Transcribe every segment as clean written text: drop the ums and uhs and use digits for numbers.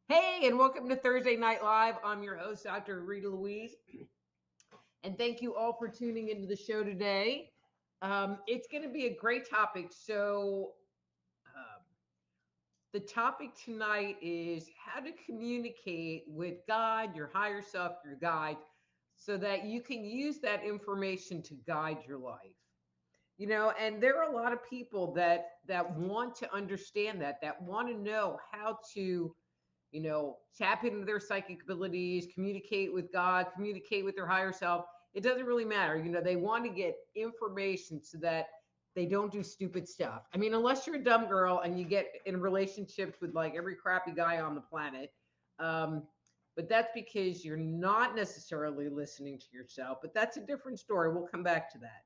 Hey, and welcome to Thursday Night Live. I'm your host, Dr. Rita Louise, and thank you all for tuning into the show today. It's going to be a great topic. Um, the topic tonight is how to communicate with God, your higher self, your guide, so that you can use that information to guide your life. And there are a lot of people that want to understand that want to know how to tap into their psychic abilities, communicate with God, communicate with their higher self. It doesn't really matter. They want to get information so that they don't do stupid stuff. I mean, unless you're a dumb girl and you get in relationships with like every crappy guy on the planet. But that's because you're not necessarily listening to yourself. But that's a different story. We'll come back to that.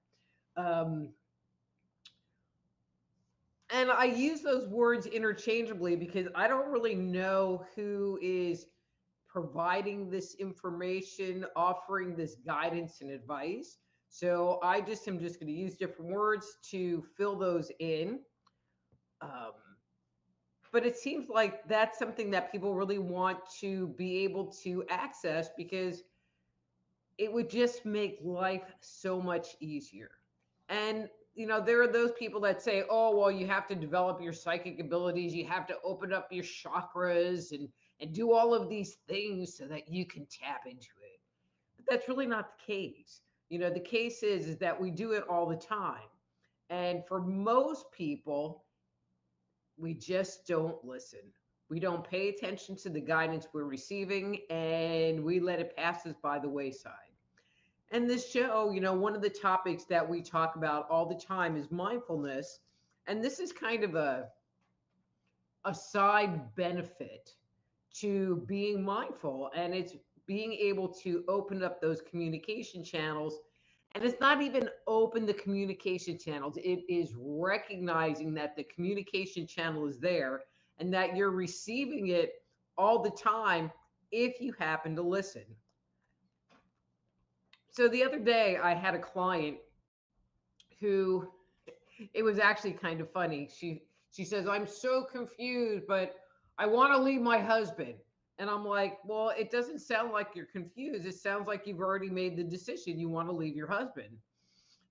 And I use those words interchangeably because I don't really know who is providing this information, offering this guidance and advice. So I just am just going to use different words to fill those in. But it seems like that's something that people really want to be able to access because it would just make life so much easier. And there are those people that say, oh, well, you have to develop your psychic abilities, you have to open up your chakras and do all of these things so that you can tap into it. But that's really not the case. The case is that we do it all the time. And for most people, we just don't listen. We don't pay attention to the guidance we're receiving, and we let it pass us by the wayside. And this show, one of the topics that we talk about all the time is mindfulness. And this is kind of a side benefit to being mindful. And it's being able to open up those communication channels. And it's not even open the communication channels, it is recognizing that the communication channel is there and that you're receiving it all the time if you happen to listen. So the other day I had a client who, it was actually kind of funny. She says, I'm so confused, but I want to leave my husband. And I'm like, well, it doesn't sound like you're confused. It sounds like you've already made the decision. You want to leave your husband.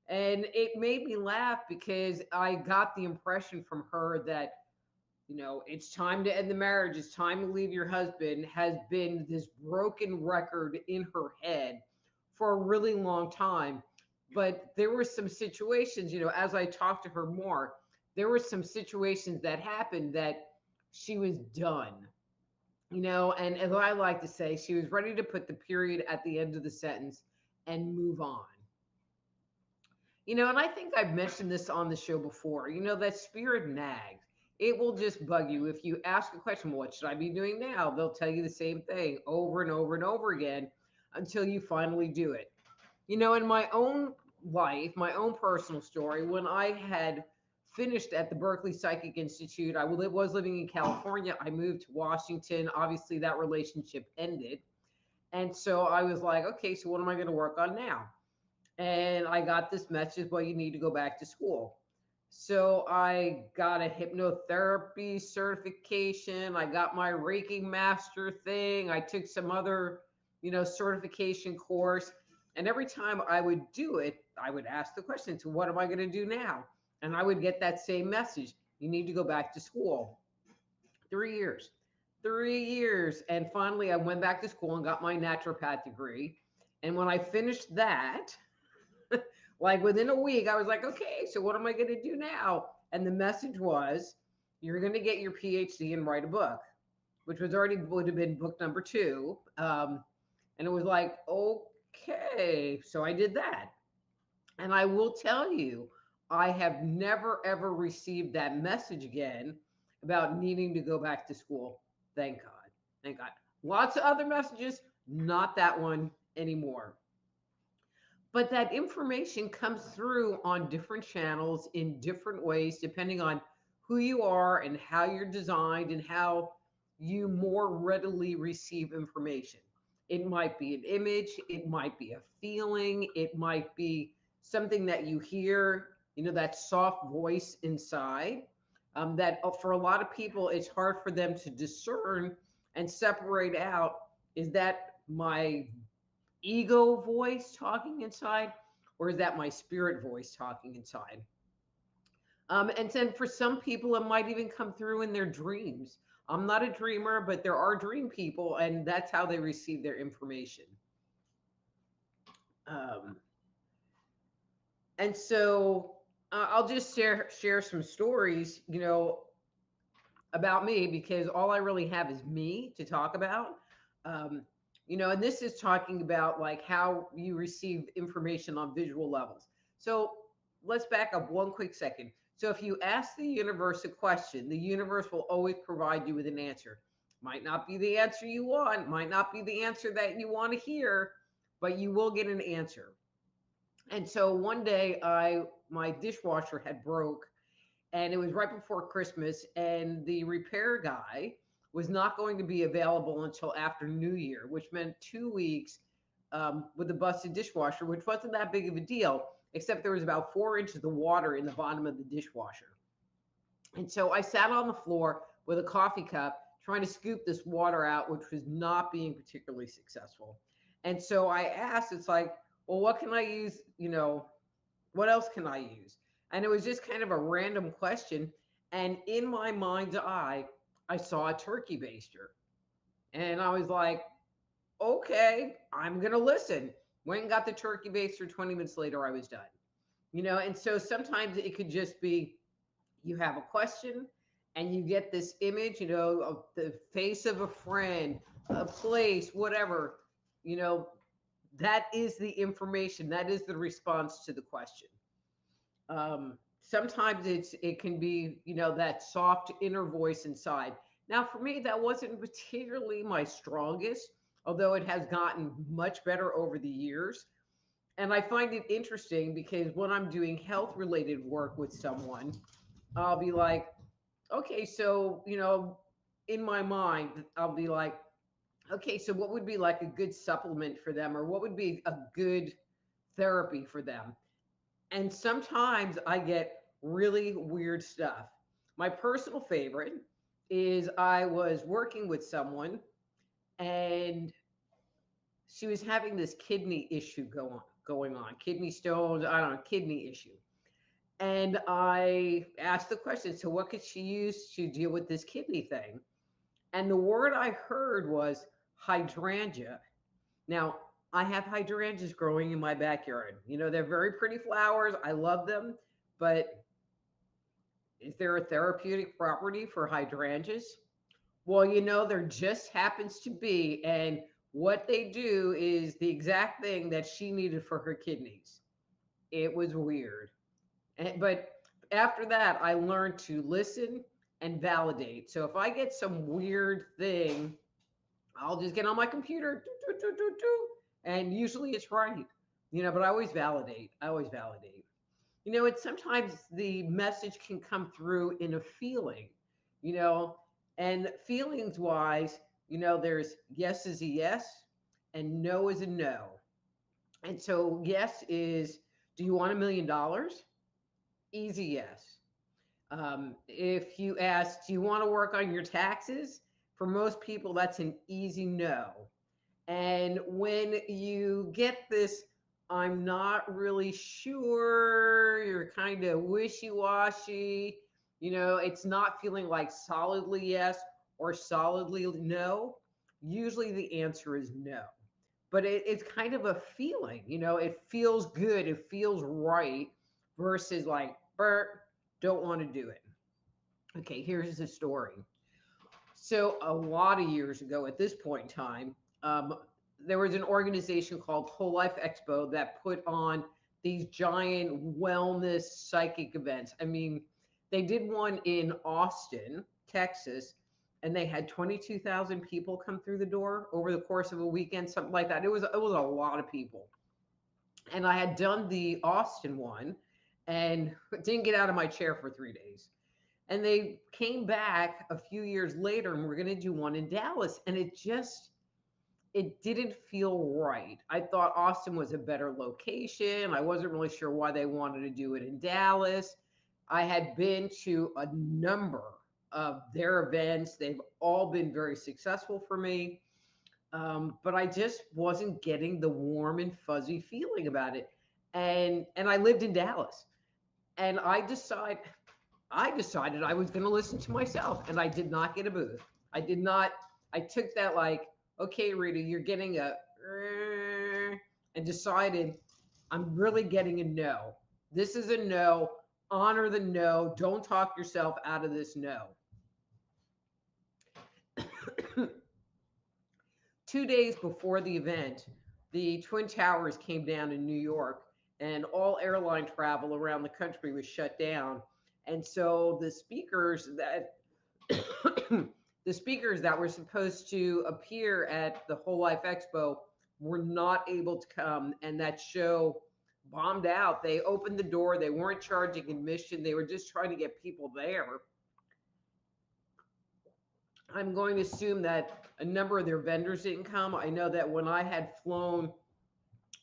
And it made me laugh because I got the impression from her that, it's time to end the marriage. It's time to leave your husband has been this broken record in her head for a really long time. But there were some situations, as I talked to her more, there were some situations that happened that she was done, and as I like to say, she was ready to put the period at the end of the sentence and move on. And I think I've mentioned this on the show before, that spirit nags. It will just bug you. If you ask a question, well, what should I be doing now? They'll tell you the same thing over and over and over again until you finally do it. In my own life, my own personal story, when I had finished at the Berkeley Psychic Institute, I was living in California. I moved to Washington. Obviously, that relationship ended. And so I was like, okay, so what am I going to work on now? And I got this message, well, you need to go back to school. So I got a hypnotherapy certification. I got my Reiki master thing. I took some other, certification course. And every time I would do it, I would ask the question, so what am I going to do now? And I would get that same message. You need to go back to school. 3 years. 3 years. And finally, I went back to school and got my naturopath degree. And when I finished that, like within a week, I was like, okay, so what am I going to do now? And the message was, you're going to get your PhD and write a book. which was already would have been book number two. And it was like, okay, so I did that. And I will tell you, I have never ever received that message again about needing to go back to school. Thank God. Thank God. Lots of other messages, not that one anymore. But that information comes through on different channels in different ways, depending on who you are and how you're designed and how you more readily receive information. It might be an image, it might be a feeling, it might be something that you hear, that soft voice inside. That for a lot of people, it's hard for them to discern and separate out, is that my ego voice talking inside, or is that my spirit voice talking inside? And then for some people, it might even come through in their dreams. I'm not a dreamer, but there are dream people, and that's how they receive their information. Um, and so I'll just share some stories, about me, because all I really have is me to talk about. Um, and this is talking about like how you receive information on visual levels. So let's back up one quick second. So if you ask the universe a question, the universe will always provide you with an answer. Might not be the answer you want, might not be the answer that you want to hear, but you will get an answer. And so one day my dishwasher had broke, and it was right before Christmas, and the repair guy was not going to be available until after New Year, which meant 2 weeks with the busted dishwasher, which wasn't that big of a deal, except there was about 4 inches of water in the bottom of the dishwasher. And so I sat on the floor with a coffee cup trying to scoop this water out, which was not being particularly successful. And so I asked, it's like, well, what can I use? What else can I use? And it was just kind of a random question. And in my mind's eye, I saw a turkey baster. And I was like, okay, I'm going to listen. Went and got the turkey baster. 20 minutes later, I was done. And so sometimes it could just be you have a question and you get this image, of the face of a friend, a place, whatever, you know, that is the information. That is the response to the question. Sometimes it can be, that soft inner voice inside. Now, for me, that wasn't particularly my strongest, although it has gotten much better over the years. And I find it interesting because when I'm doing health related work with someone, I'll be like, okay, so, in my mind, I'll be like, okay, so what would be like a good supplement for them, or what would be a good therapy for them? And sometimes I get really weird stuff. My personal favorite is I was working with someone, and she was having this kidney issue going on, kidney stones, I don't know, kidney issue. And I asked the question, so what could she use to deal with this kidney thing? And the word I heard was hydrangea. Now, I have hydrangeas growing in my backyard. They're very pretty flowers. I love them. But is there a therapeutic property for hydrangeas? Well, there just happens to be. And what they do is the exact thing that she needed for her kidneys. It was weird. But after that, I learned to listen and validate. So if I get some weird thing, I'll just get on my computer, and usually it's right. But I always validate. I always validate. And sometimes the message can come through in a feeling, you know, and feelings wise, there's yes is a yes and no is a no. And so yes is, do you want $1 million? Easy yes. If you ask, do you want to work on your taxes? For most people, that's an easy no. And when you get this, I'm not really sure, you're kind of wishy washy, it's not feeling like solidly yes or solidly no, usually the answer is no. But it's kind of a feeling, it feels good, it feels right, versus like, Bert, don't want to do it. Okay, here's the story. So a lot of years ago, at this point in time, there was an organization called Whole Life Expo that put on these giant wellness psychic events. I mean, they did one in Austin, Texas, and they had 22,000 people come through the door over the course of a weekend, something like that. It was a lot of people. And I had done the Austin one and didn't get out of my chair for 3 days. And they came back a few years later and we're going to do one in Dallas. And it didn't feel right. I thought Austin was a better location. I wasn't really sure why they wanted to do it in Dallas. I had been to a number of their events. They've all been very successful for me. But I just wasn't getting the warm and fuzzy feeling about it. And I lived in Dallas. And I decided I was going to listen to myself, and I did not get a booth. I did not. I took that like, okay, Rita, you're getting a, and decided I'm really getting a no. This is a no. Honor the no. Don't talk yourself out of this no. 2 days before the event, the Twin Towers came down in New York, and all airline travel around the country was shut down. And so the speakers that the speakers that were supposed to appear at the Whole Life Expo were not able to come, and that show bombed out. They opened the door, they weren't charging admission, they were just trying to get people there. I'm going to assume that a number of their vendors didn't come. I know that when I had flown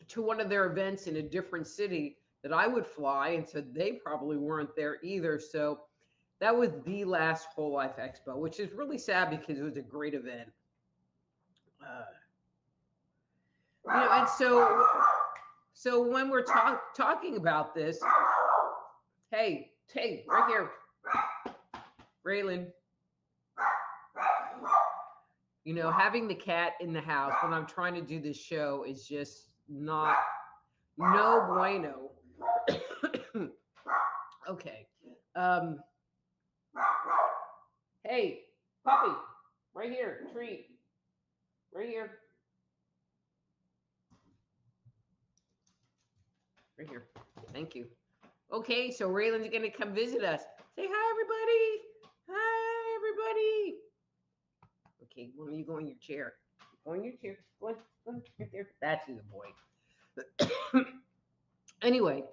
to one of their events in a different city, that I would fly, and so they probably weren't there either. So that was the last Whole Life Expo, which is really sad because it was a great event. And so when we're talking about this, hey, right here, Raylan. Having the cat in the house when I'm trying to do this show is just no bueno. Okay. Hey, puppy, right here, treat, right here. Right here. Thank you. Okay, so Raylan's going to come visit us. Say hi, everybody. Hi, everybody. Okay, when you go in your chair? Go in your chair. Go on, right there. That's the boy. Anyway,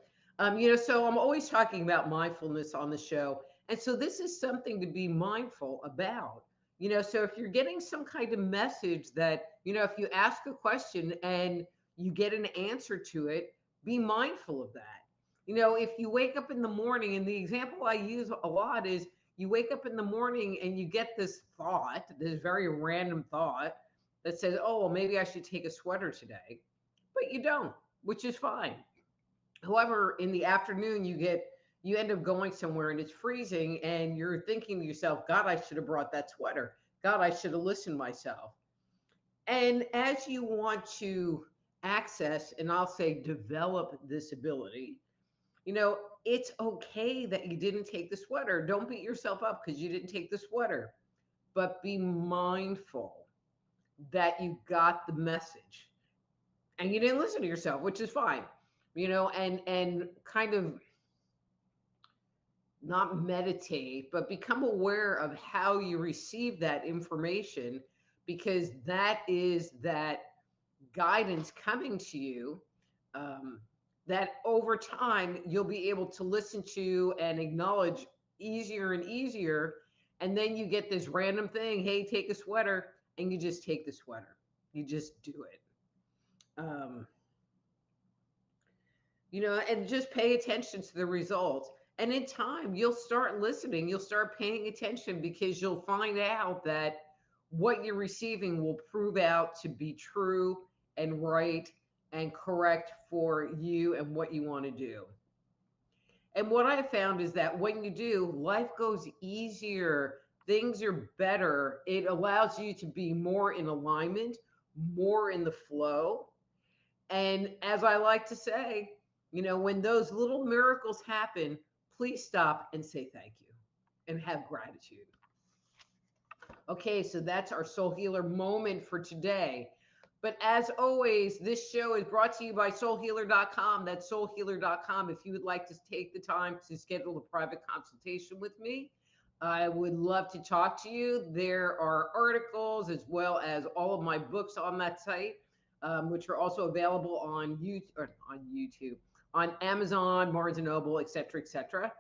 so I'm always talking about mindfulness on the show. And so this is something to be mindful about. So if you're getting some kind of message that, if you ask a question and you get an answer to it, be mindful of that. If you wake up in the morning, and the example I use a lot is, you wake up in the morning and you get this thought, this very random thought that says, oh, well, maybe I should take a sweater today. But you don't, which is fine. However, in the afternoon, you end up going somewhere and it's freezing and you're thinking to yourself, God, I should have brought that sweater. God, I should have listened myself. And as you want to access, and I'll say develop this ability, it's okay that you didn't take the sweater. Don't beat yourself up because you didn't take the sweater, but be mindful that you got the message and you didn't listen to yourself, which is fine, and kind of not meditate, but become aware of how you receive that information, because that is that guidance coming to you, that over time you'll be able to listen to and acknowledge easier and easier. And then you get this random thing, hey, take a sweater, and you just take the sweater. You just do it. And just pay attention to the results. And in time, you'll start listening, you'll start paying attention, because you'll find out that what you're receiving will prove out to be true and right and correct for you and what you want to do. And what I found is that when you do, life goes easier, things are better. It allows you to be more in alignment, more in the flow. And as I like to say, when those little miracles happen, please stop and say thank you and have gratitude. Okay, so that's our soul healer moment for today. But as always, this show is brought to you by soulhealer.com. That's soulhealer.com. If you would like to take the time to schedule a private consultation with me, I would love to talk to you. There are articles as well as all of my books on that site, which are also available on YouTube, on Amazon, Barnes and Noble, etc., etc.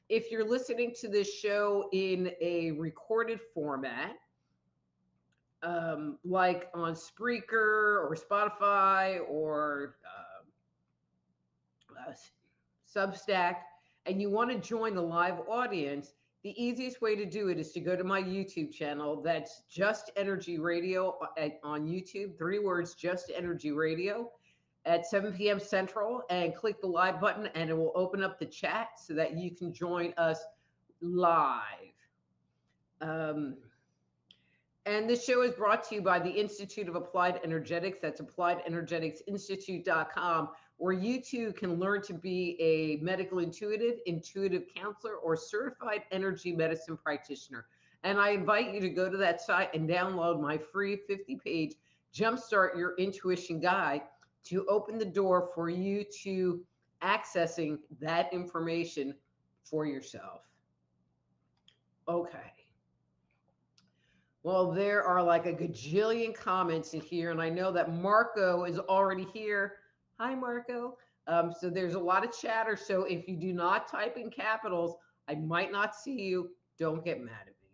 If you're listening to this show in a recorded format, like on Spreaker or Spotify or uh, Substack, and you want to join the live audience, the easiest way to do it is to go to my YouTube channel. That's Just Energy Radio on YouTube. 3 words, Just Energy Radio, at 7 p.m. Central, and click the live button, and it will open up the chat so that you can join us live. Um, And this show is brought to you by the Institute of Applied Energetics. That's appliedenergeticsinstitute.com, where you too can learn to be a medical intuitive, intuitive counselor, or certified energy medicine practitioner. And I invite you to go to that site and download my free 50-page Jumpstart Your Intuition Guide to open the door for you to accessing that information for yourself. Okay. Well, there are like a gajillion comments in here, and I know that Marco is already here. Hi, Marco. So there's a lot of chatter. So if you do not type in capitals, I might not see you. Don't get mad at me.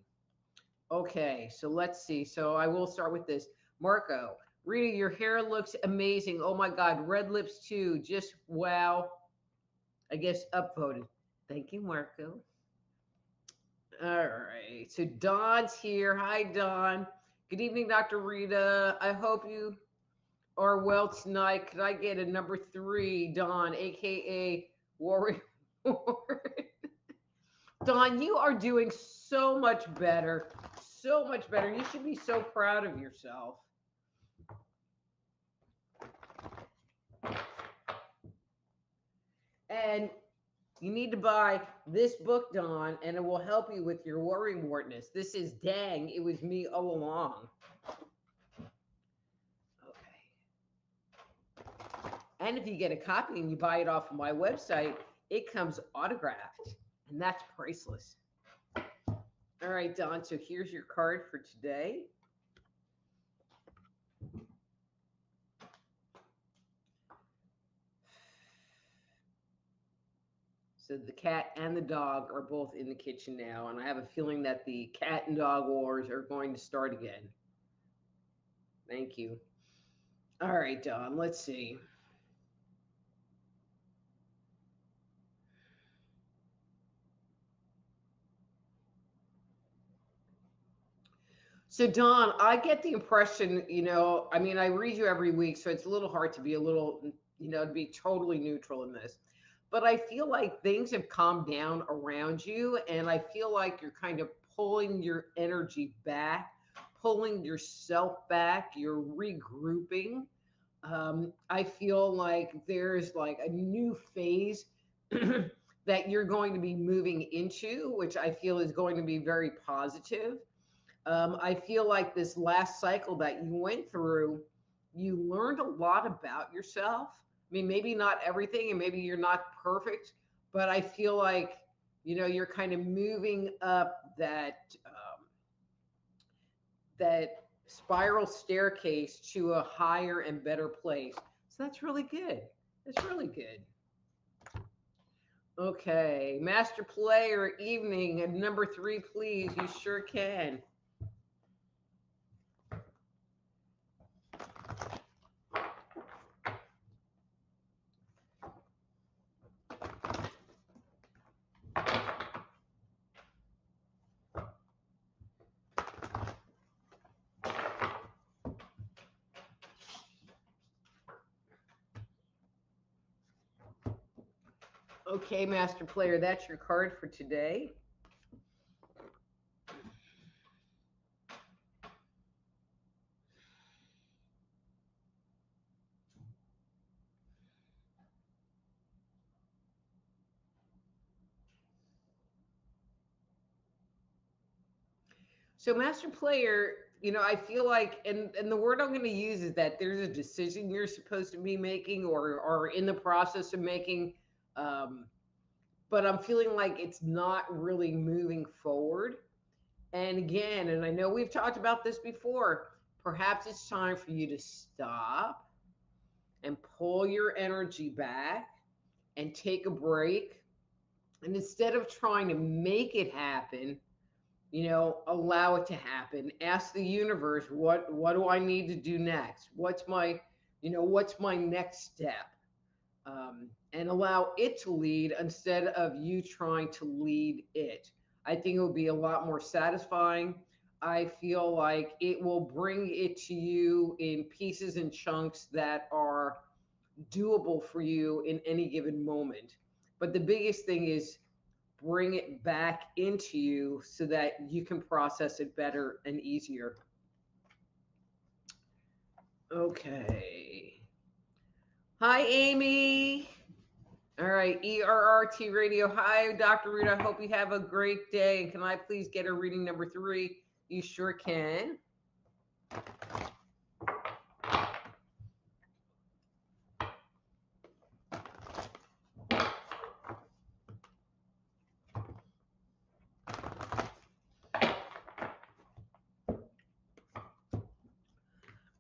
Okay, so let's see. So I will start with this. Marco, Rita, your hair looks amazing. Oh my God, red lips too. Just wow. I guess upvoted. Thank you, Marco. All right. So Don's here. Hi, Don. Good evening, Dr. Rita. I hope you are well tonight. Could I get a number 3, Don, aka Warrior? Don, you are doing so much better. So much better. You should be so proud of yourself. And you need to buy this book, Don, and it will help you with your worry wartness. This is Dang, It Was Me All Along. Okay. And if you get a copy and you buy it off of my website, it comes autographed, and that's priceless. All right, Don, so here's your card for today. So the cat and the dog are both in the kitchen now, and I have a feeling that the cat and dog wars are going to start again. Thank you. All right, Don, let's see. So Don, I get the impression, I mean, I read you every week, so it's a little hard to be to be totally neutral in this. But I feel like things have calmed down around you, and I feel like you're kind of pulling your energy back, pulling yourself back, you're regrouping. I feel like there's like a new phase that you're going to be moving into, which I feel is going to be very positive. I feel like this last cycle that you went through, you learned a lot about yourself. I mean, maybe not everything, and maybe you're not perfect, but I feel like, you're kind of moving up that spiral staircase to a higher and better place. So that's really good. That's really good. Okay, master player evening and number 3, please. You sure can. Okay, master player, that's your card for today. So master player, I feel like, and the word I'm going to use is that there's a decision you're supposed to be making or are in the process of making. Um, but I'm feeling like it's not really moving forward. And again, and I know we've talked about this before, perhaps it's time for you to stop and pull your energy back and take a break. And instead of trying to make it happen, allow it to happen. Ask the universe, what do I need to do next? What's my next step? And allow it to lead instead of you trying to lead it. I think it will be a lot more satisfying. I feel like it will bring it to you in pieces and chunks that are doable for you in any given moment. But the biggest thing is bring it back into you so that you can process it better and easier. Okay. Hi, Amy. All right, ERRT Radio. Hi, Dr. Rita. I hope you have a great day. And can I please get a reading number 3? You sure can.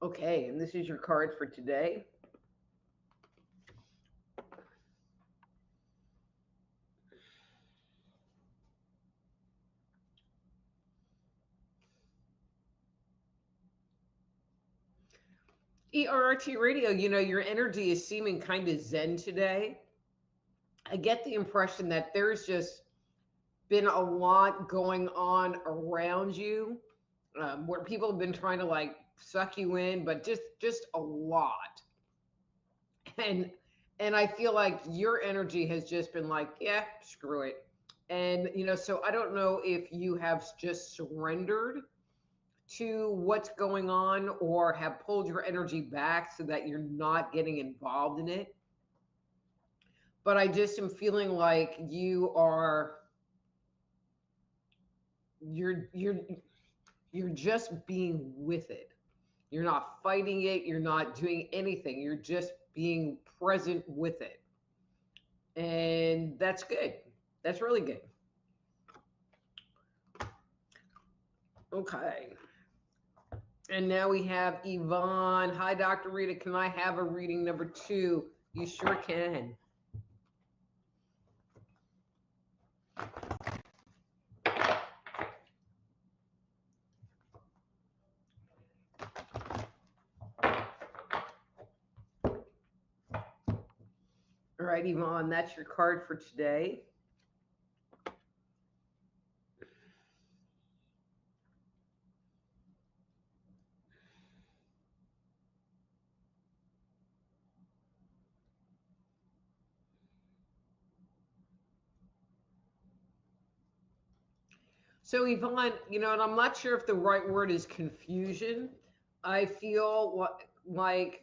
Okay, and this is your card for today. ERRT Radio, your energy is seeming kind of zen today. I get the impression that there's just been a lot going on around you, where people have been trying to like suck you in, but just a lot. And I feel like your energy has just been like, yeah, screw it. And so I don't know if you have just surrendered to what's going on or have pulled your energy back so that you're not getting involved in it. But I just am feeling like you're just being with it. You're not fighting it, you're not doing anything. You're just being present with it. And that's good. That's really good. Okay. And now we have Yvonne. Hi, Dr. Rita. Can I have a reading number 2? You sure can. All right, Yvonne, that's your card for today. So Yvonne, and I'm not sure if the right word is confusion. I feel like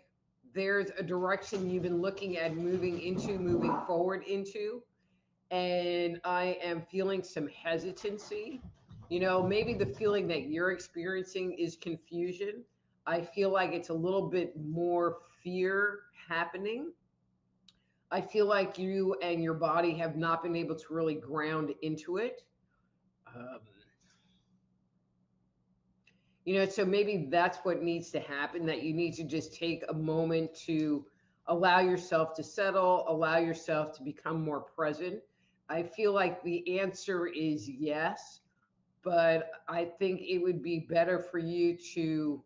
there's a direction you've been looking at moving forward into, and I am feeling some hesitancy. Maybe the feeling that you're experiencing is confusion. I feel like it's a little bit more fear happening. I feel like you and your body have not been able to really ground into it. Um, so maybe that's what needs to happen, that you need to just take a moment to allow yourself to settle, allow yourself to become more present. I feel like the answer is yes, but I think it would be better for you to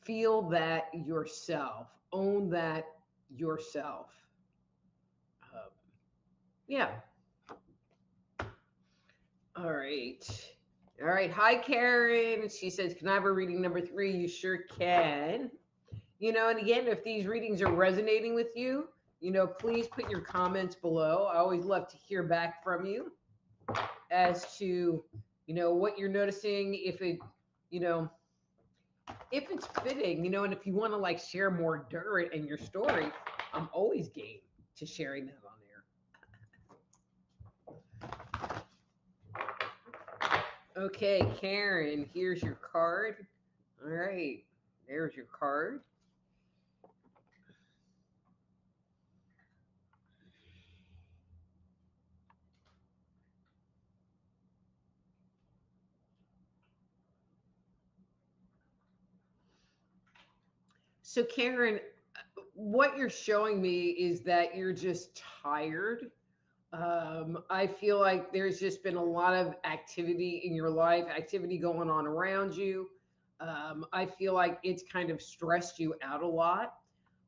feel that yourself, own that yourself. Yeah. All right. All right. Hi, Karen. She says, can I have a reading number 3? You sure can. And again, if these readings are resonating with you, please put your comments below. I always love to hear back from you as to, what you're noticing, if it, if it's fitting, and if you want to like share more dirt in your story, I'm always game to sharing that on there. Okay, Karen, here's your card. All right, there's your card. So, Karen, what you're showing me is that you're just tired. I feel like there's just been a lot of activity in your life, activity going on around you. I feel like it's kind of stressed you out a lot.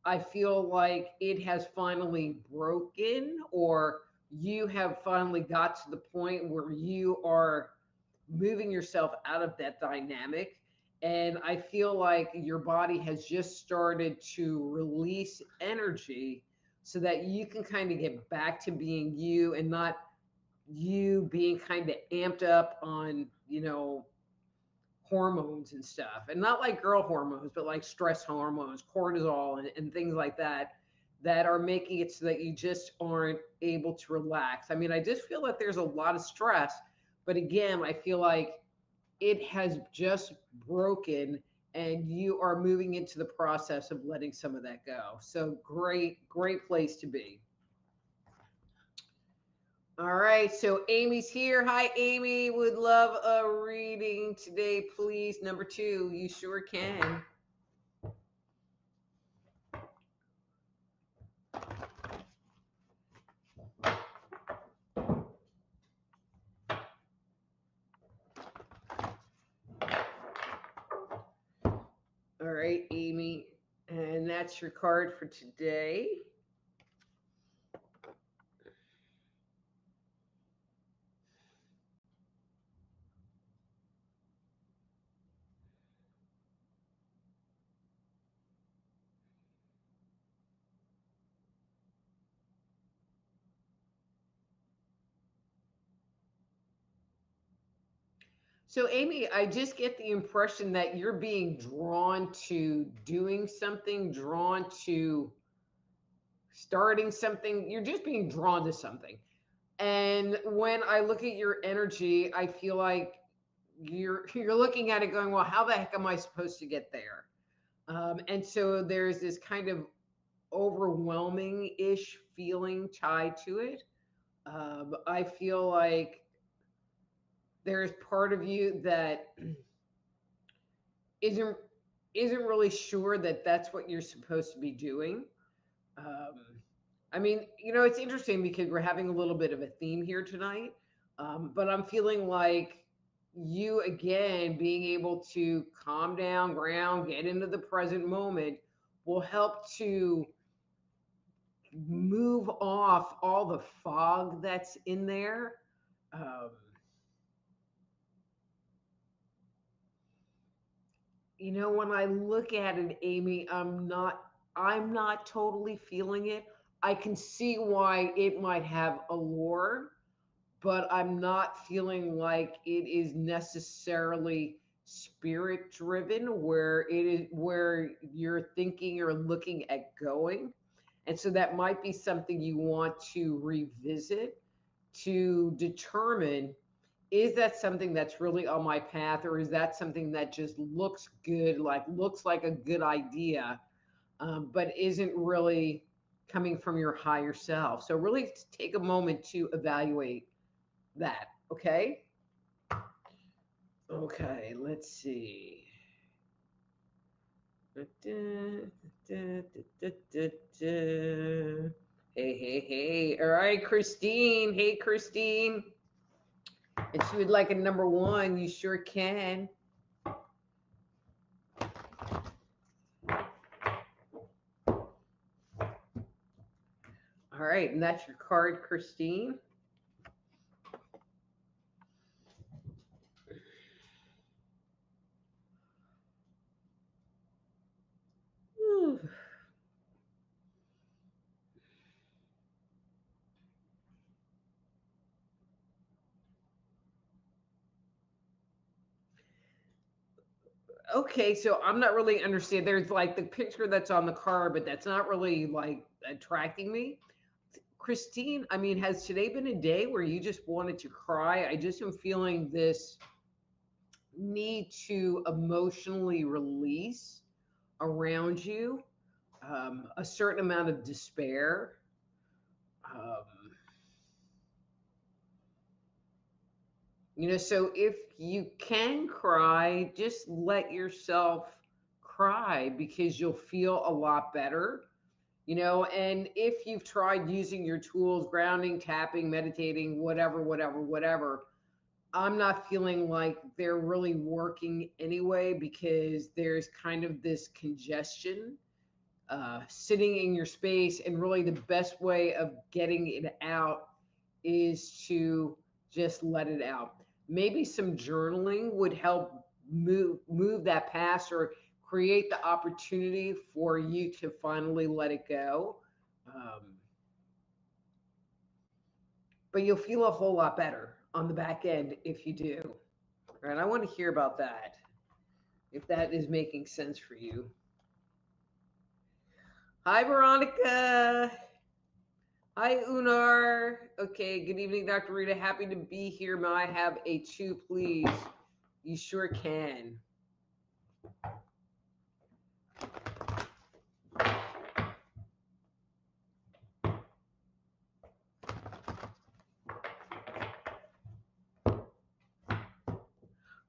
I feel like it has finally broken, or you have finally got to the point where you are moving yourself out of that dynamic. And I feel like your body has just started to release energy so that you can kind of get back to being you and not you being kind of amped up on, hormones and stuff. And not like girl hormones, but like stress hormones, cortisol, and things like that, that are making it so that you just aren't able to relax. I mean, I just feel that there's a lot of stress, but again, I feel like it has just broken and you are moving into the process of letting some of that go. So great, great place to be. All right, so Amy's here. Hi, Amy. Would love a reading today, please. Number two, you sure can. All right, Amy. And that's your card for today. So, Amy, I just get the impression that you're being drawn to doing something, drawn to starting something. You're just being drawn to something. And when I look at your energy, I feel like you're looking at it going, well, how the heck am I supposed to get there? And so there's this kind of overwhelming ish feeling tied to it. I feel like there's part of you that isn't isn't really sure that that's what you're supposed to be doing. Um, I mean, it's interesting because we're having a little bit of a theme here tonight, but I'm feeling like you again being able to calm down, ground, get into the present moment will help to move off all the fog that's in there. Um, when I look at it, Amy, I'm not totally feeling it. I can see why it might have allure, but I'm not feeling like it is necessarily spirit driven where you're thinking or looking at going. And so that might be something you want to revisit to determine, is that something that's really on my path, or is that something that just looks good, like looks like a good idea, but isn't really coming from your higher self? So really take a moment to evaluate that. Okay. Okay, let's see. Hey, hey, hey. All right, Christine. Hey, Christine. And she would like a number one. You sure can. All right, and that's your card, Christine. Whew. Okay, so I'm not really understanding. There's like the picture that's on the card, but that's not really like attracting me. Christine, I mean, has today been a day where you just wanted to cry? I just am feeling this. need to emotionally release around you, a certain amount of despair. Um, so if you can cry, just let yourself cry because you'll feel a lot better. And if you've tried using your tools, grounding, tapping, meditating, whatever, whatever, whatever, I'm not feeling like they're really working anyway because there's kind of this congestion sitting in your space. And really, the best way of getting it out is to just let it out. Maybe some journaling would help move that past or create the opportunity for you to finally let it go. Um, but you'll feel a whole lot better on the back end if you do. All right, I want to hear about that, if that is making sense for you. Hi, Veronica. Hi, Unar. Okay, good evening, Dr. Rita. Happy to be here. May I have a 2, please? You sure can.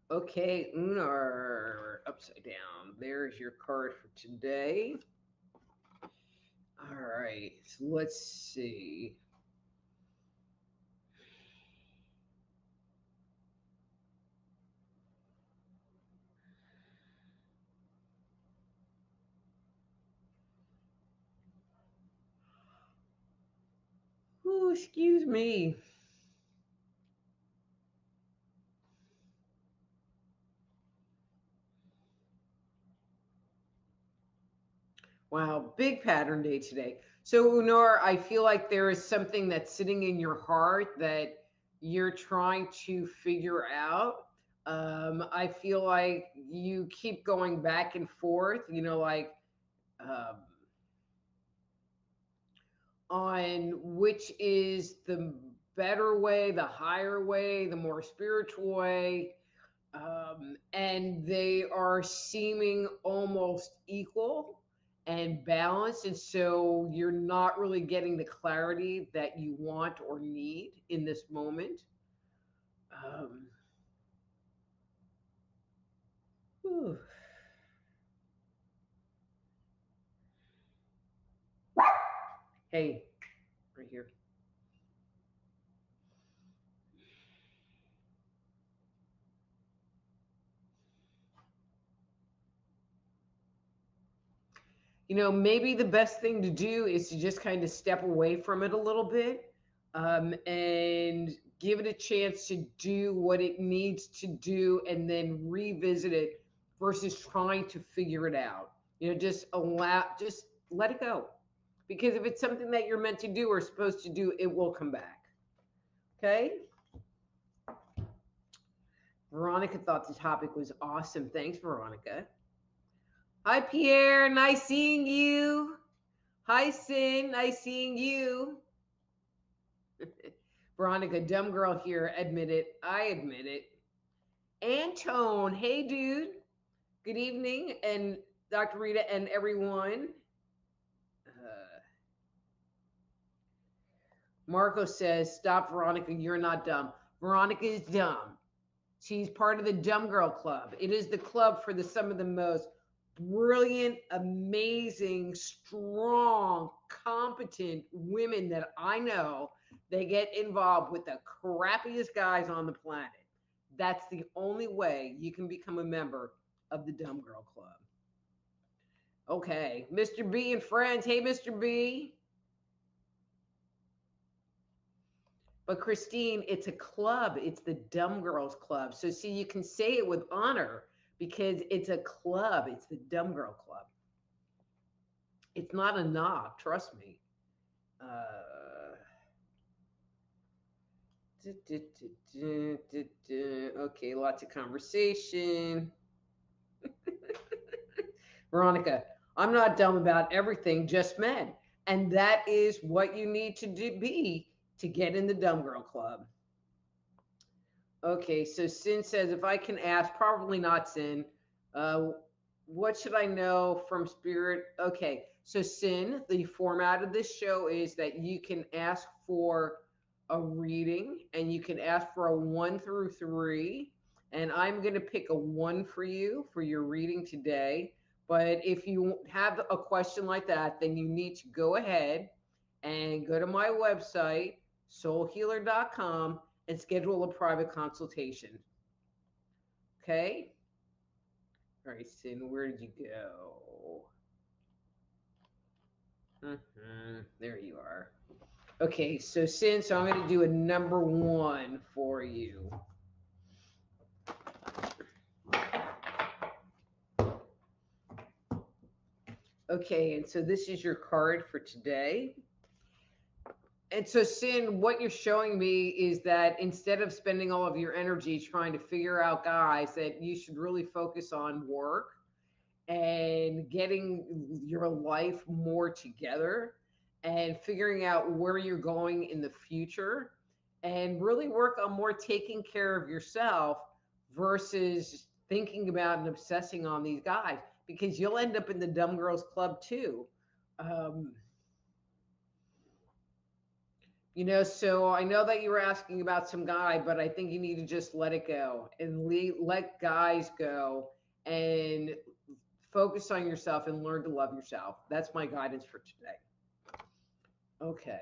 Okay, Unar, upside down. There's your card for today. All right, so let's see. Oh, excuse me. Wow, big pattern day today. So, Unar, I feel like there is something that's sitting in your heart that you're trying to figure out. I feel like you keep going back and forth, um, on which is the better way, the higher way, the more spiritual way. And they are seeming almost equal and balanced. And so you're not really getting the clarity that you want or need in this moment. Um, whew. Hey, right here. Maybe the best thing to do is to just kind of step away from it a little bit, and give it a chance to do what it needs to do and then revisit it versus trying to figure it out. Just let it go. Because if it's something that you're meant to do or supposed to do, it will come back. Okay? Veronica thought the topic was awesome. Thanks, Veronica. Hi, Pierre. Nice seeing you. Hi, Sin. Nice seeing you. Veronica, dumb girl here. Admit it. I admit it. Antone. Hey, dude. Good evening. And Dr. Rita and everyone. Marco says, stop, Veronica. You're not dumb. Veronica is dumb. She's part of the Dumb Girl Club. It is the club for some of the most brilliant, amazing, strong, competent women that I know. They get involved with the crappiest guys on the planet. That's the only way you can become a member of the Dumb Girl Club. Okay, Mr. B and friends. Hey, Mr. B. But Christine, it's a club. It's the Dumb Girls Club. So see, you can say it with honor because it's a club. It's the Dumb Girl Club. It's not a knock, trust me. Okay, lots of conversation. Veronica, I'm not dumb about everything, just men. And that is what you need to be to get in the Dumb Girl Club. Okay, so Sin says, if I can ask, probably not Sin. Uh, what should I know from Spirit? Okay, so Sin, the format of this show is that you can ask for a reading and you can ask for a 1 through 3. And I'm going to pick a 1 for you for your reading today. But if you have a question like that, then you need to go ahead and go to my website, soulhealer.com, and schedule a private consultation. Okay? All right, Sin, where did you go? There you are. Okay, so Sin, so I'm going to do a number 1 for you. Okay, and so this is your card for today. And so, Sin, what you're showing me is that instead of spending all of your energy trying to figure out guys, that you should really focus on work and getting your life more together and figuring out where you're going in the future and really work on more taking care of yourself versus thinking about and obsessing on these guys because you'll end up in the dumb girls club too. Um, so I know that you were asking about some guy, but I think you need to just let it go and let guys go and focus on yourself and learn to love yourself. That's my guidance for today. Okay.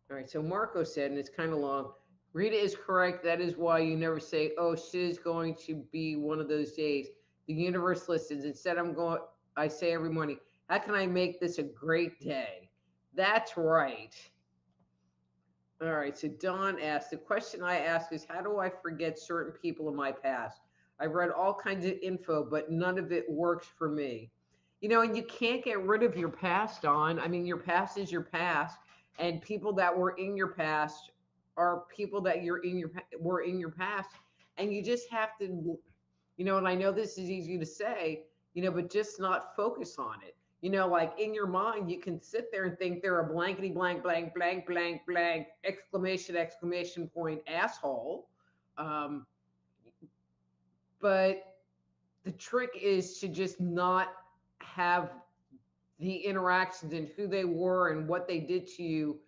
All right. So Marco said, and it's kind of long, Rita is correct. That is why you never say, oh, she's going to be one of those days. The universe listens. Instead, I say every morning, how can I make this a great day? That's right. All right. So Don asked, the question I ask is, how do I forget certain people in my past? I've read all kinds of info, but none of it works for me. And you can't get rid of your past, Don. I mean, your past is your past, and people that were in your past are people that were in your past, and you just have to, and I know this is easy to say, but just not focus on it. Like in your mind, you can sit there and think they're a blankety blank, blank, blank, blank, blank, exclamation, exclamation point, asshole. But the trick is to just not have the interactions and who they were and what they did to you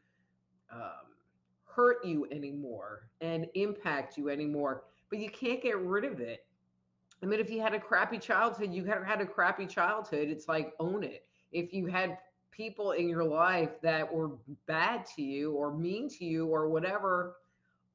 hurt you anymore and impact you anymore. But you can't get rid of it. I mean, if you had a crappy childhood, you had a crappy childhood. It's like, own it. If you had people in your life that were bad to you or mean to you or whatever,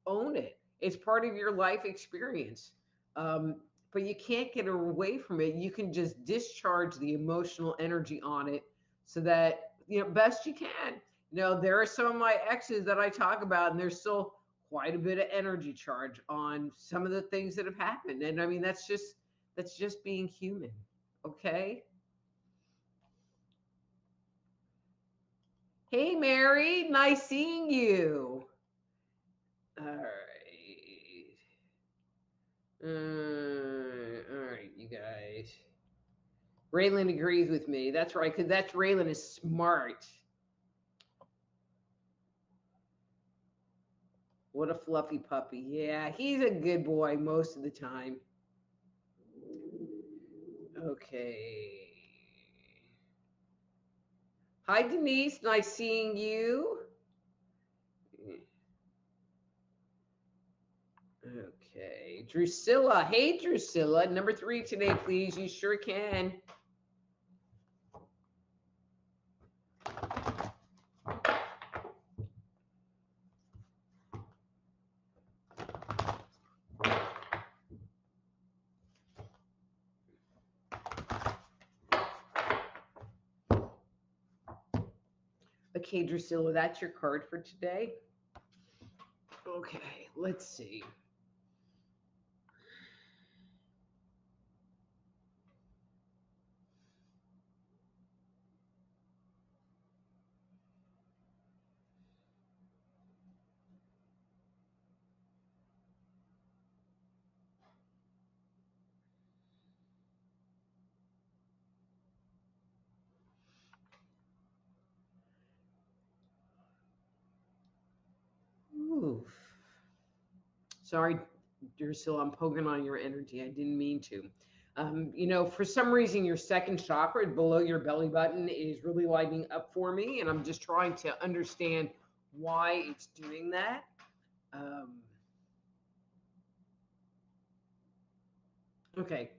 own it. It's part of your life experience. But you can't get away from it. You can just discharge the emotional energy on it so that, best you can. There are some of my exes that I talk about, and there's still quite a bit of energy charge on some of the things that have happened. And I mean, that's just being human. Okay. Hey, Mary, nice seeing you. All right. All right, you guys. Raylan agrees with me. That's right, because Raylan is smart. What a fluffy puppy. Yeah, he's a good boy most of the time. Okay. Hi, Denise. Nice seeing you. Okay. Drusilla. Hey, Drusilla. Number 3 today, please. You sure can. Okay, Drusilla, that's your card for today. Okay, let's see. Sorry, Drusilla, I'm poking on your energy. I didn't mean to. For some reason, your second chakra below your belly button is really lighting up for me, and I'm just trying to understand why it's doing that. Um, okay.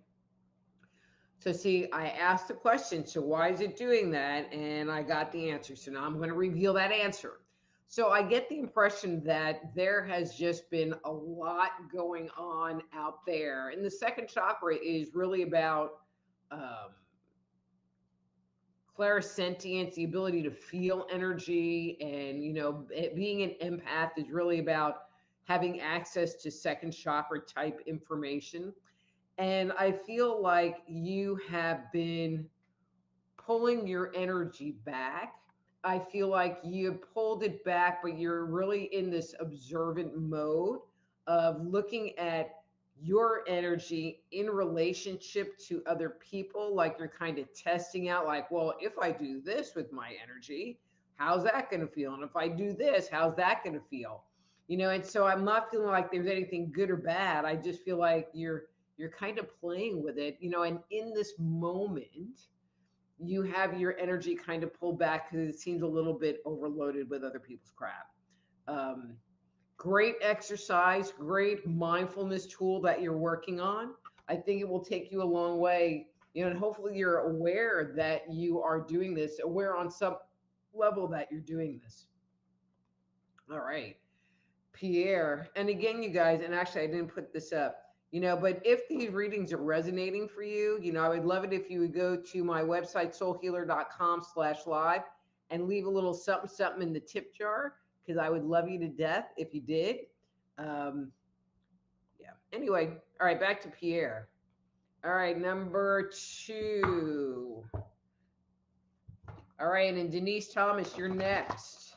So, see, I asked the question, so why is it doing that? And I got the answer. So now I'm going to reveal that answer. So I get the impression that there has just been a lot going on out there. And the second chakra is really about um, clairsentience, the ability to feel energy. And, being an empath is really about having access to second chakra type information. And I feel like you have been pulling your energy back. I feel like you pulled it back, but you're really in this observant mode of looking at your energy in relationship to other people. Like you're kind of testing out, like, well, if I do this with my energy, how's that going to feel? And if I do this, how's that going to feel? And so I'm not feeling like there's anything good or bad. I just feel like you're kind of playing with it, and in this moment you have your energy kind of pulled back because it seems a little bit overloaded with other people's crap. Um, Great exercise, great mindfulness tool that you're working on. I think it will take you a long way, and hopefully you're aware that you are doing this, aware on some level that you're doing this. All right. Pierre. And again, you guys, and actually I didn't put this up, but if these readings are resonating for you, I would love it if you would go to my website, soulhealer.com/live, and leave a little something, something in the tip jar, because I would love you to death if you did. Um, yeah. Anyway, all right, back to Pierre. All right, number 2. All right, and Denise Thomas, you're next.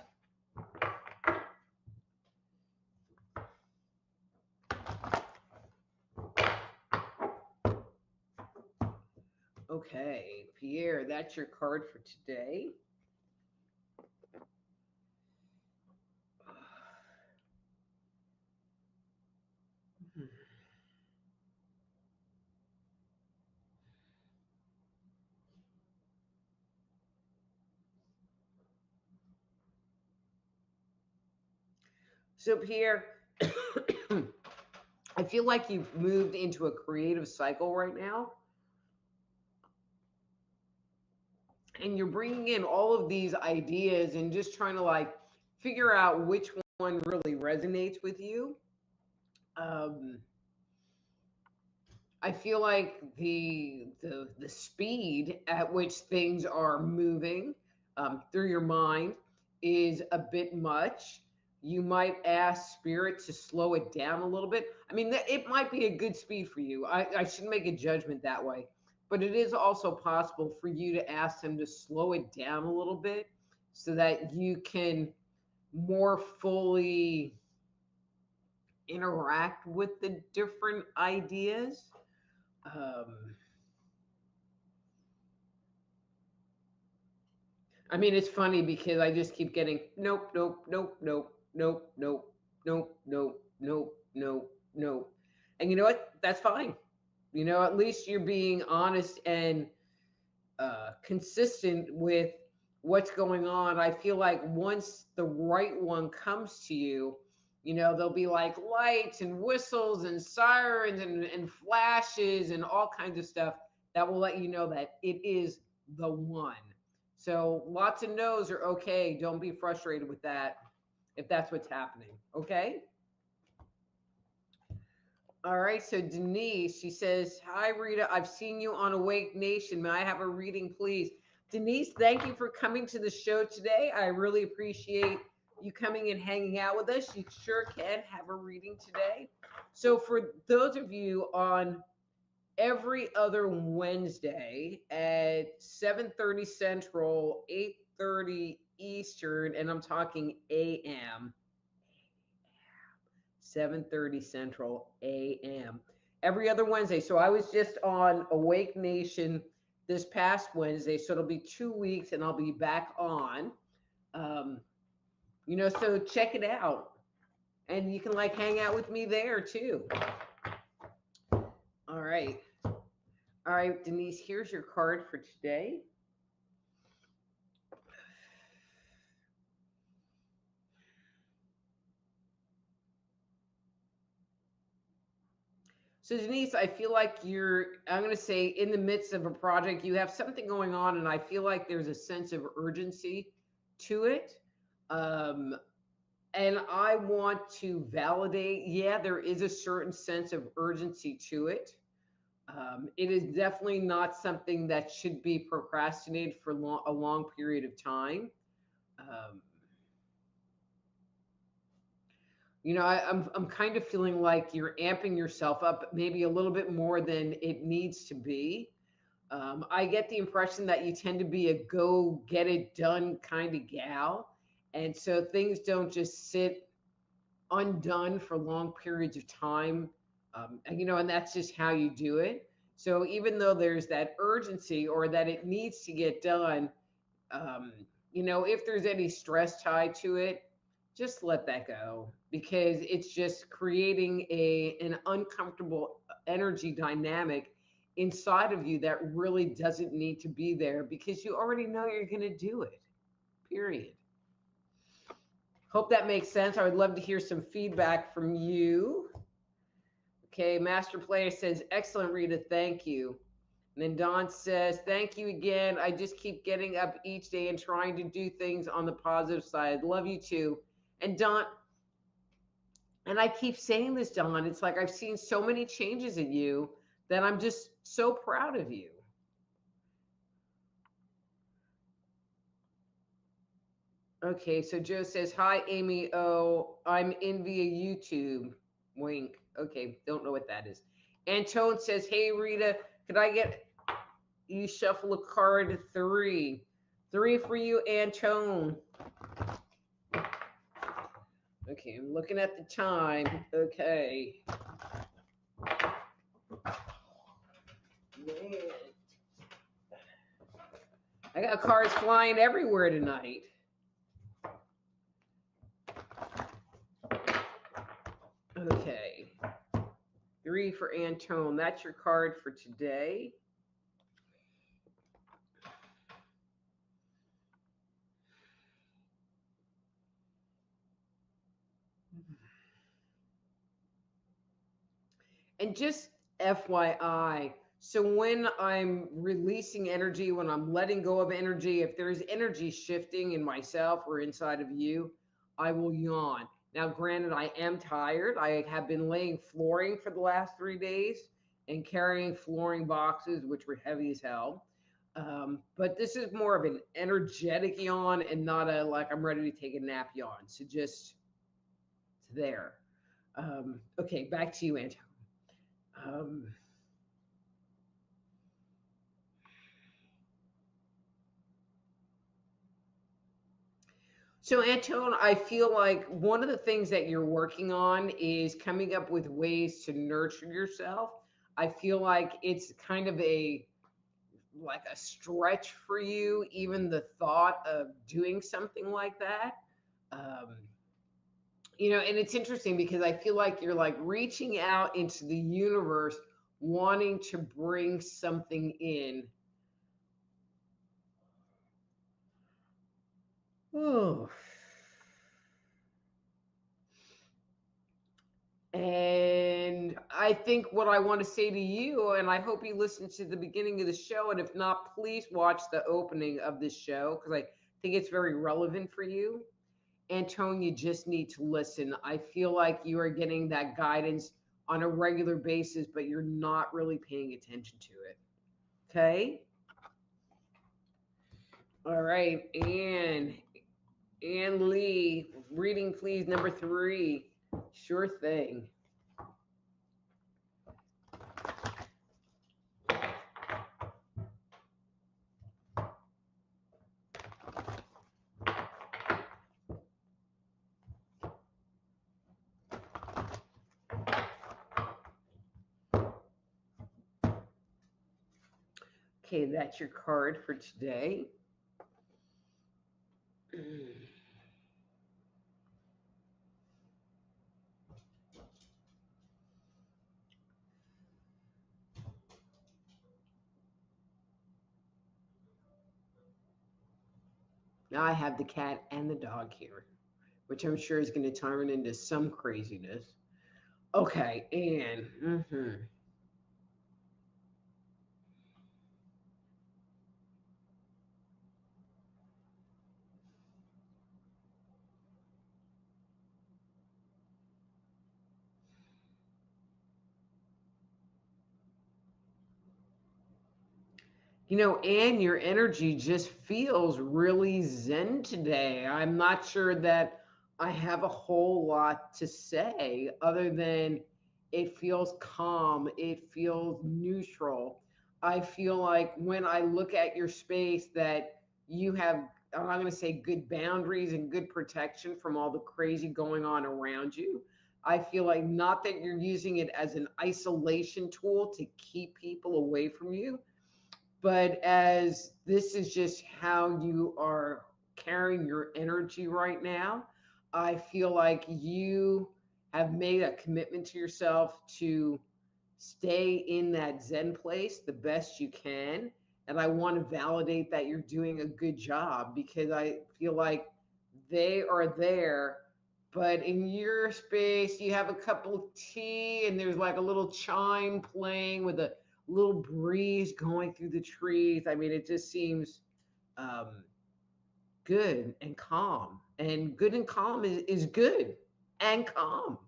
Okay, Pierre, that's your card for today. So, Pierre, I feel like you've moved into a creative cycle right now. And you're bringing in all of these ideas and just trying to like figure out which one really resonates with you. Um, I feel like the speed at which things are moving through your mind is a bit much. You might ask spirit to slow it down a little bit. I mean, it might be a good speed for you. I shouldn't make a judgment that way, but it is also possible for you to ask them to slow it down a little bit so that you can more fully interact with the different ideas. Um, I mean, it's funny because I just keep getting nope, nope, nope, nope, nope, nope, nope, nope, nope, nope, nope. And you know what? That's fine. At least you're being honest and consistent with what's going on. I feel like once the right one comes to you, there'll be like lights and whistles and sirens and flashes and all kinds of stuff that will let you know that it is the one. So lots of no's are okay. Don't be frustrated with that if that's what's happening. Okay. All right. So Denise, she says, "Hi, Rita. I've seen you on Awake Nation. May I have a reading, please?" Denise, thank you for coming to the show today. I really appreciate you coming and hanging out with us. You sure can have a reading today. So for those of you on every other Wednesday at 7:30 Central, 8:30 Eastern, and I'm talking AM, 7:30 Central AM. Every other Wednesday. So I was just on Awake Nation this past Wednesday. So it'll be 2 weeks and I'll be back on. So check it out. And you can like hang out with me there too. All right. All right, Denise, here's your card for today. So, Denise, I feel like I'm going to say, in the midst of a project, you have something going on, and I feel like there's a sense of urgency to it. Um, and I want to validate, yeah, there is a certain sense of urgency to it. It is definitely not something that should be procrastinated for a long period of time. Um, I'm kind of feeling like you're amping yourself up maybe a little bit more than it needs to be. I get the impression that you tend to be a go get it done kind of gal. And so things don't just sit undone for long periods of time. And that's just how you do it. So even though there's that urgency or that it needs to get done, um, if there's any stress tied to it, just let that go because it's just creating an uncomfortable energy dynamic inside of you that really doesn't need to be there because you already know you're going to do it. Period. Hope that makes sense. I would love to hear some feedback from you. Okay, Master Player says, excellent, Rita. Thank you. And then Don says, thank you again. I just keep getting up each day and trying to do things on the positive side. Love you too. And Don, and I keep saying this, Don, it's like I've seen so many changes in you that I'm just so proud of you. Okay, so Joe says, hi, Amy. Oh, I'm in via YouTube. Wink. Okay, don't know what that is. Antone says, hey, Rita, could I get you shuffle a card 3? 3 for you, Antone. Okay, I'm looking at the time. Okay. Man. I got cards flying everywhere tonight. Okay. 3 for Antone. That's your card for today. And just FYI, so when I'm releasing energy, when I'm letting go of energy, if there's energy shifting in myself or inside of you, I will yawn. Now, granted, I am tired. I have been laying flooring for the last 3 days and carrying flooring boxes, which were heavy as hell. But this is more of an energetic yawn and not a like I'm ready to take a nap yawn. So just it's there. Okay, back to you, Anton. Um, so, Antone, I feel like one of the things that you're working on is coming up with ways to nurture yourself. I feel like it's kind of a stretch for you, even the thought of doing something like that. Um, and it's interesting because I feel like you're like reaching out into the universe, wanting to bring something in. Oh. And I think what I want to say to you, and I hope you listen to the beginning of the show, and if not, please watch the opening of this show because I think it's very relevant for you. Antone, you just need to listen. I feel like you are getting that guidance on a regular basis, but you're not really paying attention to it. Okay? All right. Ann Lee, reading please, number 3. Sure thing. Okay, that's your card for today. Now I have the cat and the dog here, which I'm sure is going to turn into some craziness. Okay, and and your energy just feels really zen today. I'm not sure that I have a whole lot to say other than it feels calm, it feels neutral. I feel like when I look at your space that you have, I'm not going to say good boundaries and good protection from all the crazy going on around you. I feel like not that you're using it as an isolation tool to keep people away from you, but as this is just how you are carrying your energy right now, I feel like you have made a commitment to yourself to stay in that Zen place the best you can. And I want to validate that you're doing a good job because I feel like they are there. But in your space, you have a cup of tea and there's like a little chime playing with a little breeze going through the trees. I mean, it just seems um, good and calm. And good and calm is good and calm.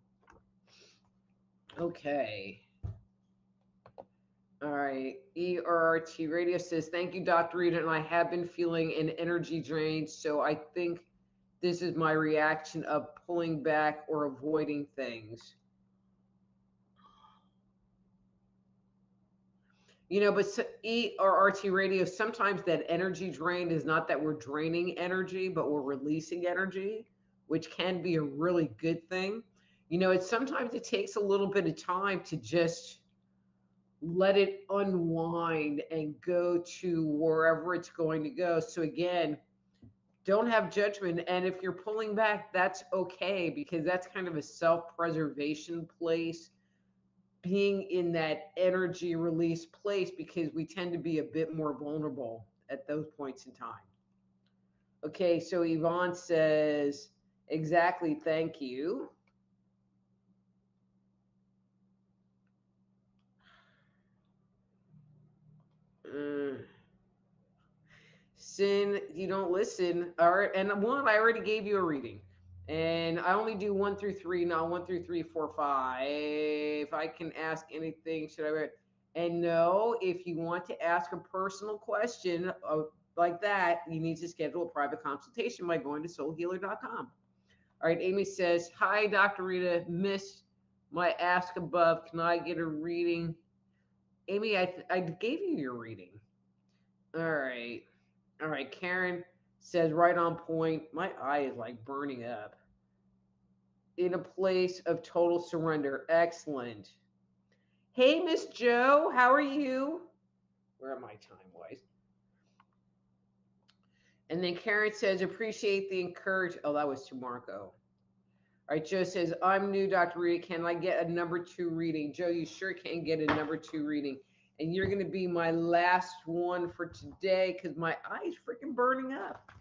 Okay. All right. ERRT Radio says, thank you, Dr. Rita. And I have been feeling an energy drain. So I think this is my reaction of pulling back or avoiding things. But ERRT Radio, sometimes that energy drain is not that we're draining energy, but we're releasing energy, which can be a really good thing. It's sometimes it takes a little bit of time to just let it unwind and go to wherever it's going to go. So again, don't have judgment. And if you're pulling back, that's okay because that's kind of a self-preservation place, being in that energy release place because we tend to be a bit more vulnerable at those points in time. Okay, so Yvonne says, exactly, thank you. Mm. Sin, you don't listen. All right, and one, I already gave you a reading. And I only do 1 through 3, not 1 through 3, 4, 5. If I can ask anything, should I write? And no, if you want to ask a personal question like that, you need to schedule a private consultation by going to soulhealer.com. All right, Amy says, hi, Dr. Rita, missed my ask above. Can I get a reading? Amy, I gave you your reading. All right. All right, Karen says right on point. My eye is like burning up. In a place of total surrender. Excellent. Hey, Miss Joe, how are you? Where am I time wise? And then Karen says, appreciate the encourage. Oh, that was to Marco. All right, Joe says, I'm new, Dr. Rita. Can I get a number 2 reading? Joe, you sure can get a number 2 reading. And you're going to be my last one for today because my eye is freaking burning up.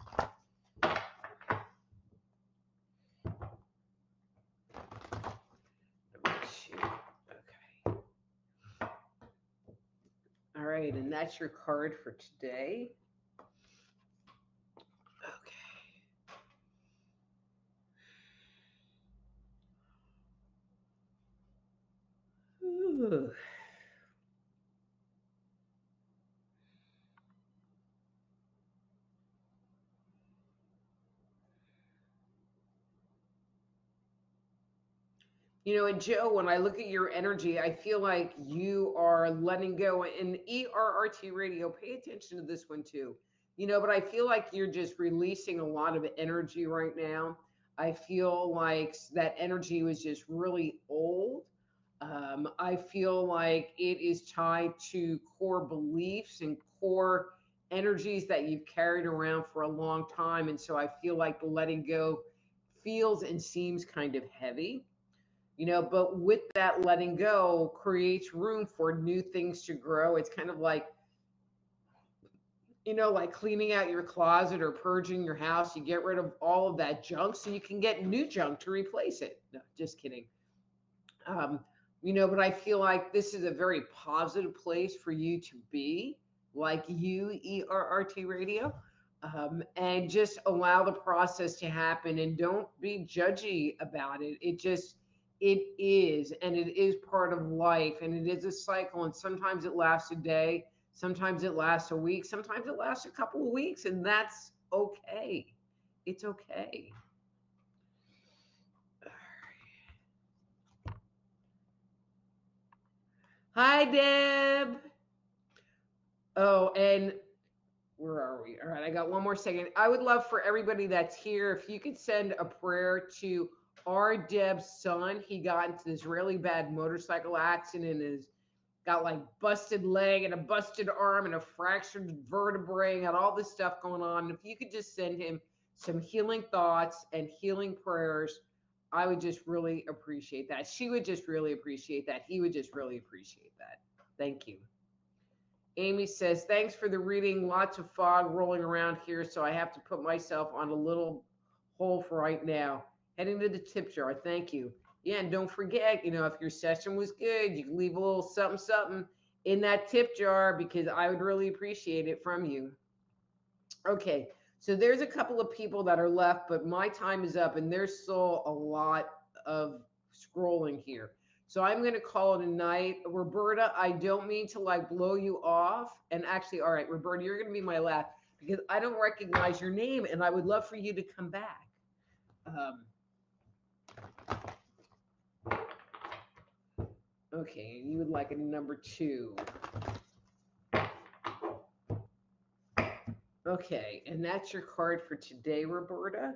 Okay. All right, and that's your card for today. Okay. Ooh. And Joe, when I look at your energy, I feel like you are letting go. And ERRT radio, pay attention to this one too. But I feel like you're just releasing a lot of energy right now. I feel like that energy was just really old. I feel like it is tied to core beliefs and core energies that you've carried around for a long time. And so I feel like the letting go feels and seems kind of heavy. But with that letting go creates room for new things to grow. It's kind of like like cleaning out your closet or purging your house. You get rid of all of that junk so you can get new junk to replace it. No, just kidding. Um, but I feel like this is a very positive place for you to be, like you, ERRT Radio, and just allow the process to happen and don't be judgy about it. It is, and it is part of life, and it is a cycle, and sometimes it lasts a day, sometimes it lasts a week, sometimes it lasts a couple of weeks, and that's okay. It's okay. Hi, Deb. Oh, and where are we? All right, I got one more second. I would love for everybody that's here if you could send a prayer to our Deb's son. He got into this really bad motorcycle accident and is got like busted leg and a busted arm and a fractured vertebrae and all this stuff going on. If you could just send him some healing thoughts and healing prayers, I would just really appreciate that. She would just really appreciate that. He would just really appreciate that. Thank you. Amy says, thanks for the reading. Lots of fog rolling around here, so I have to put myself on a little hole for right now. Heading to the tip jar. Thank you. Yeah, and don't forget, if your session was good, you can leave a little something, something in that tip jar because I would really appreciate it from you. Okay, so there's a couple of people that are left, but my time is up and there's still a lot of scrolling here. So I'm going to call it a night. Roberta, I don't mean to like blow you off. And actually, all right, Roberta, you're going to be my last because I don't recognize your name and I would love for you to come back. Okay, you would like a number 2. Okay, and that's your card for today, Roberta.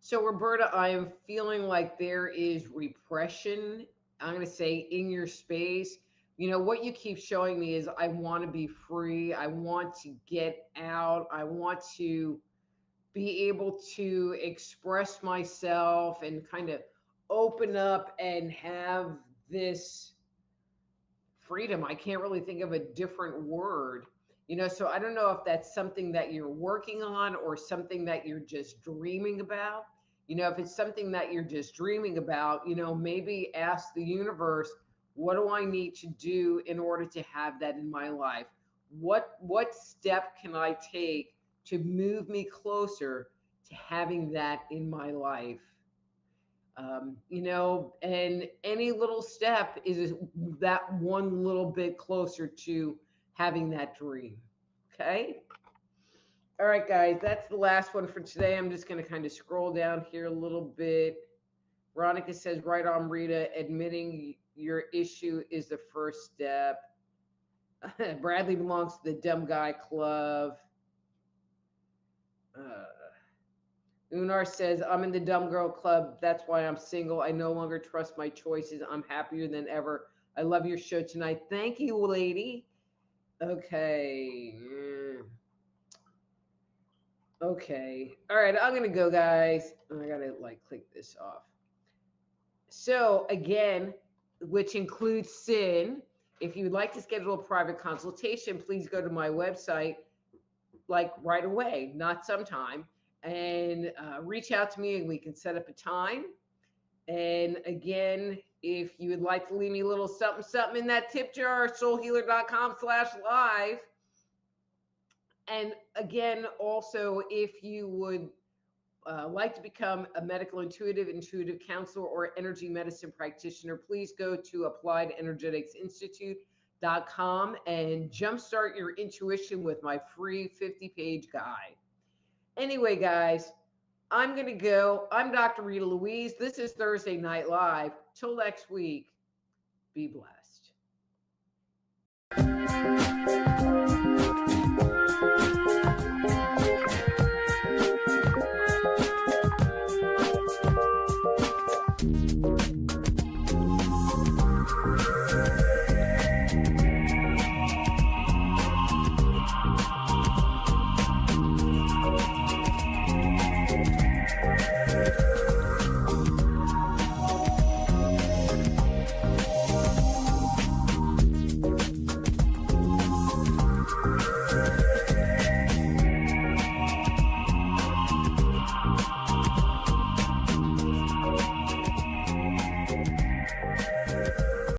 So, Roberta, I am feeling like there is repression, I'm going to say, in your space. What you keep showing me is I want to be free. I want to get out. I want to be able to express myself and kind of open up and have this freedom. I can't really think of a different word. So I don't know if that's something that you're working on or something that you're just dreaming about. If it's something that you're just dreaming about, maybe ask the universe, what do I need to do in order to have that in my life? What step can I take to move me closer to having that in my life? And any little step is that one little bit closer to having that dream. Okay. All right, guys, that's the last one for today. I'm just going to kind of scroll down here a little bit. Veronica says, right on, Rita, admitting your issue is the first step. Bradley belongs to the Dumb Guy Club. Unar says, I'm in the Dumb Girl Club. That's why I'm single. I no longer trust my choices. I'm happier than ever. I love your show tonight. Thank you, lady. Okay. Okay. All right. I'm going to go, guys. I got to click this off. So again, which includes sin. If you would like to schedule a private consultation, please go to my website right away, not sometime, and reach out to me and we can set up a time. And again, if you would like to leave me a little something, something in that tip jar, soulhealer.com/live. And again, also, if you would like to become a medical intuitive counselor, or energy medicine practitioner, please go to appliedenergeticsinstitute.com and jumpstart your intuition with my free 50-page guide. Anyway, guys, I'm going to go. I'm Dr. Rita Louise. This is Thursday Night Live. Till next week, be blessed.